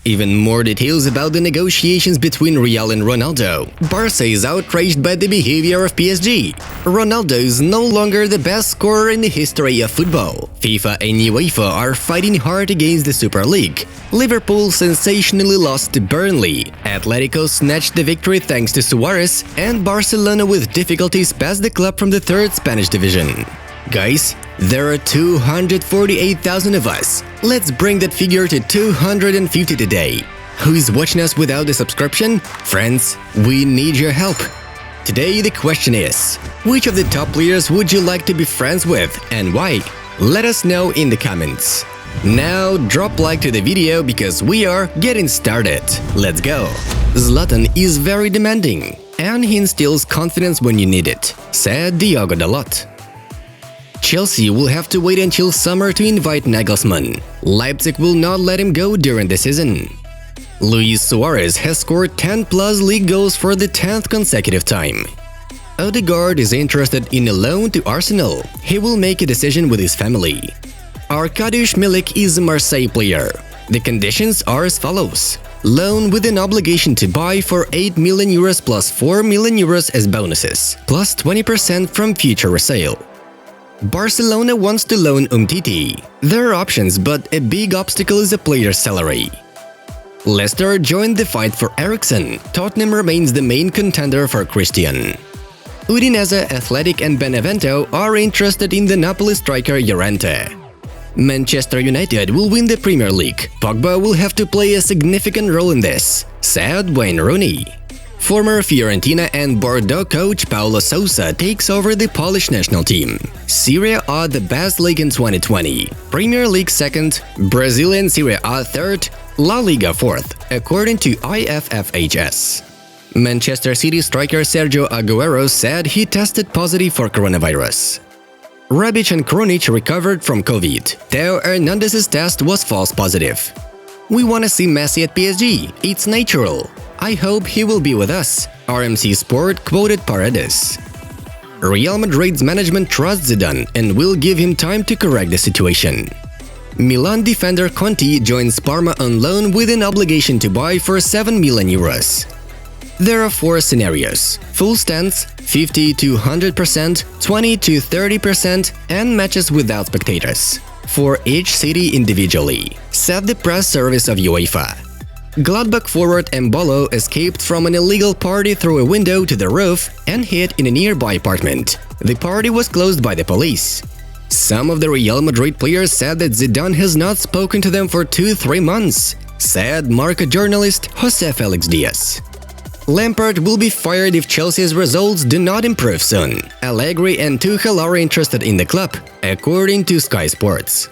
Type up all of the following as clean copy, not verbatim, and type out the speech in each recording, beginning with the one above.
Even more details about the negotiations between Real and Ronaldo. Barca is outraged by the behavior of PSG. Ronaldo is no longer the best scorer in the history of football. FIFA and UEFA are fighting hard against the Super League. Liverpool sensationally lost to Burnley. Atletico snatched the victory thanks to Suarez, and Barcelona with difficulties passed the club from the third Spanish division. Guys, there are 248,000 of us. Let's bring that figure to 250 today. Who is watching us without a subscription? Friends, we need your help. Today the question is, which of the top players would you like to be friends with and why? Let us know in the comments. Now drop like to the video because we are getting started. Let's go! Zlatan is very demanding and he instills confidence when you need it, said Diogo Dalot. Chelsea will have to wait until summer to invite Nagelsmann. Leipzig will not let him go during the season. Luis Suarez has scored 10+ league goals for the 10th consecutive time. Odegaard is interested in a loan to Arsenal. He will make a decision with his family. Arkadiusz Milik is a Marseille player. The conditions are as follows. Loan with an obligation to buy for 8 million euros plus 4 million euros as bonuses, plus 20% from future resale. Barcelona wants to loan Umtiti. There are options, but a big obstacle is a player's salary. Leicester joined the fight for Eriksen. Tottenham remains the main contender for Christian. Udinese, Athletic and Benevento are interested in the Napoli striker Llorente. Manchester United will win the Premier League. POGBA will have to play a significant role in this, said Wayne Rooney. Former Fiorentina and Bordeaux coach Paulo Sousa takes over the Polish national team. Serie A the best league in 2020, Premier League second, Brazilian Serie A third, La Liga fourth, according to IFFHS. Manchester City striker Sergio Aguero said he tested positive for coronavirus. Rebic and Krunic recovered from COVID. Theo Hernandez's test was false positive. We want to see Messi at PSG. It's natural. I hope he will be with us, RMC Sport quoted Paredes. Real Madrid's management trusts Zidane and will give him time to correct the situation. Milan defender Conti joins Parma on loan with an obligation to buy for 7 million euros. There are 4 scenarios: full stands, 50 to 100%, 20 to 30%, and matches without spectators, for each city individually, said the press service of UEFA. Gladbach forward Embolo escaped from an illegal party through a window to the roof and hid in a nearby apartment. The party was closed by the police. Some of the Real Madrid players said that Zidane has not spoken to them for 2-3 months, said Marca journalist Jose Felix Diaz. Lampard will be fired if Chelsea's results do not improve soon. Allegri and Tuchel are interested in the club, according to Sky Sports.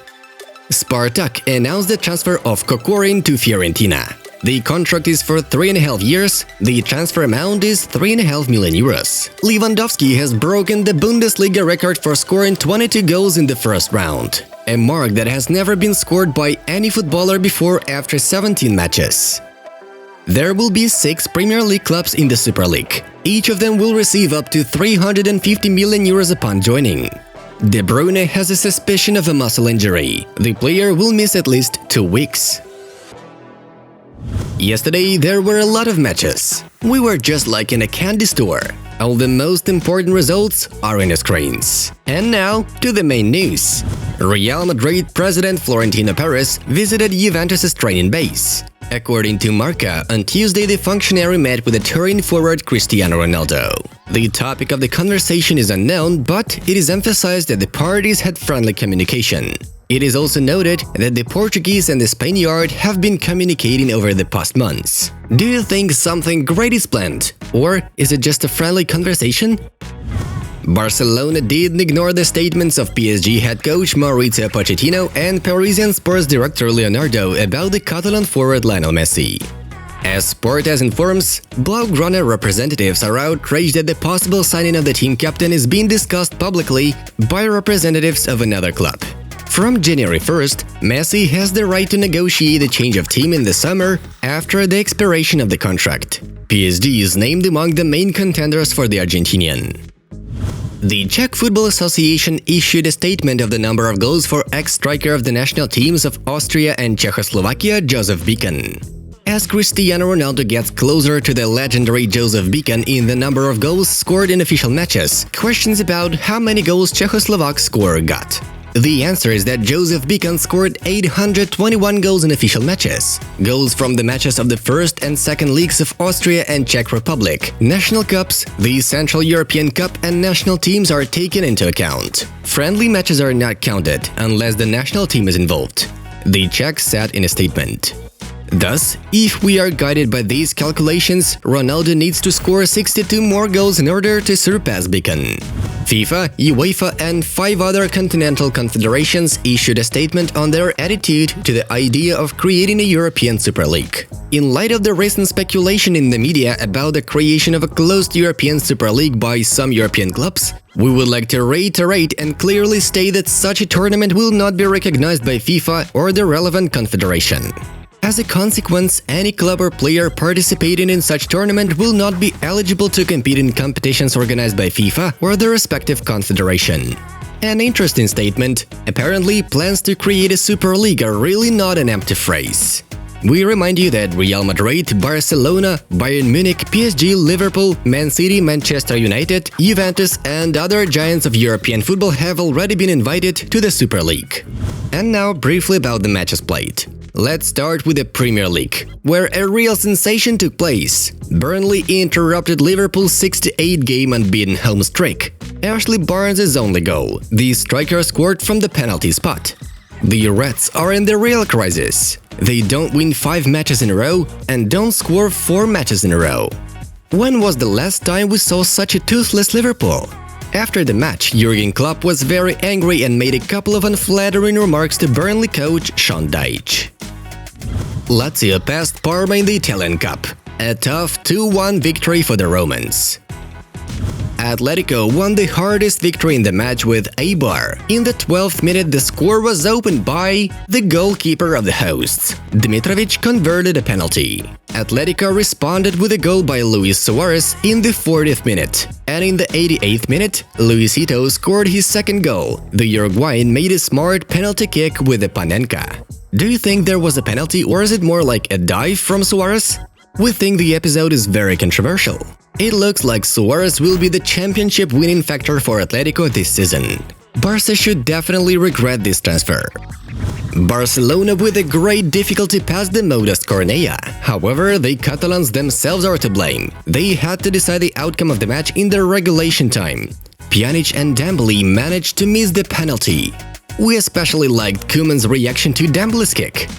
Spartak announced the transfer of Kokorin to Fiorentina. The contract is for 3.5 years, the transfer amount is 3.5 million euros. Lewandowski has broken the Bundesliga record for scoring 22 goals in the first round, a mark that has never been scored by any footballer before after 17 matches. There will be 6 Premier League clubs in the Super League. Each of them will receive up to 350 million euros upon joining. De Bruyne has a suspicion of a muscle injury. The player will miss at least 2 weeks. Yesterday, there were a lot of matches. We were just like in a candy store. All the most important results are in the screens. And now, to the main news. Real Madrid president Florentino Perez visited Juventus' training base. According to Marca, on Tuesday the functionary met with the Turin forward Cristiano Ronaldo. The topic of the conversation is unknown, but it is emphasized that the parties had friendly communication. It is also noted that the Portuguese and the Spaniard have been communicating over the past months. Do you think something great is planned? Or is it just a friendly conversation? Barcelona didn't ignore the statements of PSG head coach Mauricio Pochettino and Parisian Spurs director Leonardo about the Catalan forward Lionel Messi. As Sport informs, Blaugrana representatives are outraged that the possible signing of the team captain is being discussed publicly by representatives of another club. From January 1st, Messi has the right to negotiate a change of team in the summer after the expiration of the contract. PSG is named among the main contenders for the Argentinian. The Czech Football Association issued a statement of the number of goals for ex-striker of the national teams of Austria and Czechoslovakia, Josef Bican. As Cristiano Ronaldo gets closer to the legendary Joseph Beacon in the number of goals scored in official matches, questions about how many goals Czechoslovak scorer got. The answer is that Joseph Beacon scored 821 goals in official matches. Goals from the matches of the first and second leagues of Austria and Czech Republic, national cups, the Central European Cup and national teams are taken into account. Friendly matches are not counted unless the national team is involved, the Czech said in a statement. Thus, if we are guided by these calculations, Ronaldo needs to score 62 more goals in order to surpass Beacon. FIFA, UEFA and 5 other continental confederations issued a statement on their attitude to the idea of creating a European Super League. In light of the recent speculation in the media about the creation of a closed European Super League by some European clubs, we would like to reiterate and clearly state that such a tournament will not be recognized by FIFA or the relevant confederation. As a consequence, any club or player participating in such tournament will not be eligible to compete in competitions organized by FIFA or the respective confederation. An interesting statement. Apparently, plans to create a Super League are really not an empty phrase. We remind you that Real Madrid, Barcelona, Bayern Munich, PSG, Liverpool, Man City, Manchester United, Juventus and other giants of European football have already been invited to the Super League. And now briefly about the matches played. Let's start with the Premier League, where a real sensation took place. Burnley interrupted Liverpool's 68-game unbeaten home streak. Ashley Barnes' only goal. The striker scored from the penalty spot. The Reds are in the real crisis. They don't win 5 matches in a row and don't score 4 matches in a row. When was the last time we saw such a toothless Liverpool? After the match, Jurgen Klopp was very angry and made a couple of unflattering remarks to Burnley coach Sean Dyche. Lazio passed Parma in the Italian Cup. A tough 2-1 victory for the Romans. Atletico won the hardest victory in the match with Eibar. In the 12th minute, the score was opened by the goalkeeper of the hosts. Dmitrovic converted a penalty. Atletico responded with a goal by Luis Suarez in the 40th minute. And in the 88th minute, Luisito scored his second goal. The Uruguayan made a smart penalty kick with a Panenka. Do you think there was a penalty or is it more like a dive from Suarez? We think the episode is very controversial. It looks like Suarez will be the championship winning factor for Atletico this season. Barca should definitely regret this transfer. Barcelona with a great difficulty passed the modest Cornella. However, the Catalans themselves are to blame. They had to decide the outcome of the match in the regulation time. Pjanic and Dembele managed to miss the penalty. We especially liked Koeman's reaction to Dembele's kick.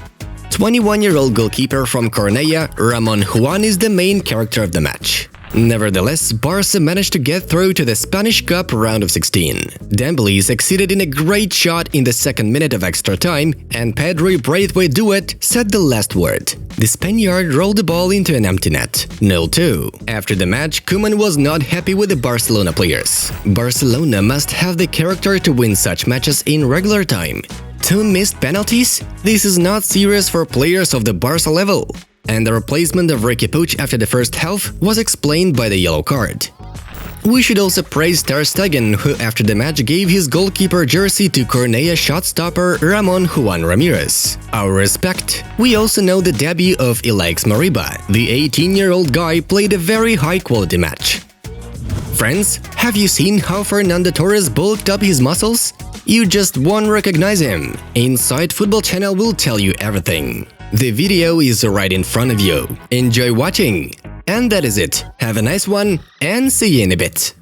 21-year-old goalkeeper from Cornella, Ramon Juan is the main character of the match. Nevertheless, Barca managed to get through to the Spanish Cup round of 16. Dembele succeeded in a great shot in the second minute of extra time, and Pedri Braithwaite duet said the last word. The Spaniard rolled the ball into an empty net, 0-2. After the match, Koeman was not happy with the Barcelona players. Barcelona must have the character to win such matches in regular time. 2 missed penalties? This is not serious for players of the Barca level. And the replacement of Riqui Puig after the first half was explained by the yellow card. We should also praise Ter Stegen, who after the match gave his goalkeeper jersey to Cornella shot-stopper Ramon Juan Ramirez. Our respect. We also know the debut of Ilaix Moriba. The 18-year-old guy played a very high-quality match. Friends, have you seen how Fernando Torres bulked up his muscles? You just won't recognize him. Inside Football Channel will tell you everything. The video is right in front of you. Enjoy watching! And that is it. Have a nice one and see you in a bit.